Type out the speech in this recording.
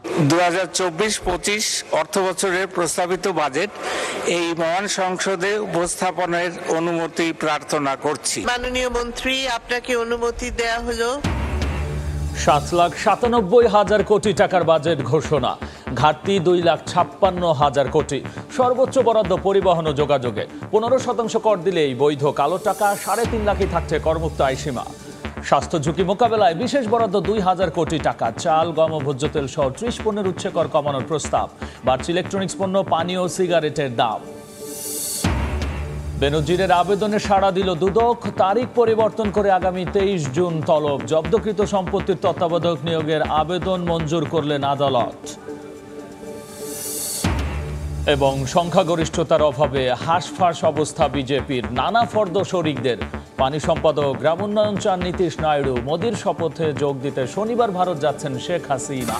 2024-25 অর্থবছরের প্রস্তাবিত বাজেট এই মহান সংসদে উপস্থাপনের অনুমতি প্রার্থনা করছি। মাননীয় মন্ত্রী, আপনাকে অনুমতি দেয়া হলো। 7,97,000 কোটি টাকার বাজেট ঘোষণা, ঘাটতি 2,56,000 কোটি। সর্বোচ্চ বরাদ্দ পরিবহন ও যোগাযোগে। 15% কর দিলেই বৈধ কালো টাকা 3.5 লাখই থাকছে করমুক্ত আয়সীমা। স্বাস্থ্য ঝুঁকি মোকাবেলায় বিশেষ বরাদ্দ 2,000 কোটি টাকা। চাল, গম ও ভোজ্য তেল সহ 30 পণ্যের উচ্চ কর কমানোর প্রস্তাব। বাড়ছে ইলেকট্রনিক্স পণ্য, পানি ও সিগারেটের দাম। বেনজিরের আবেদনে সাড়া দিল দুদক। তারিখ পরিবর্তন করে আগামী 23 জুন তলব। জব্দকৃত সম্পত্তির তত্ত্বাবধায়ক নিয়োগের আবেদন মঞ্জুর করলেন আদালত। এবং সংখ্যাগরিষ্ঠতার অভাবে হাঁসফাঁস অবস্থা বিজেপির। নানা ফর্দ শরিকদের। পানি সম্পাদক, গ্রামোন্নয়ন চান নীতিশ নাইডু। মোদির শপথে যোগ দিতে শনিবার ভারত যাচ্ছেন শেখ হাসিনা।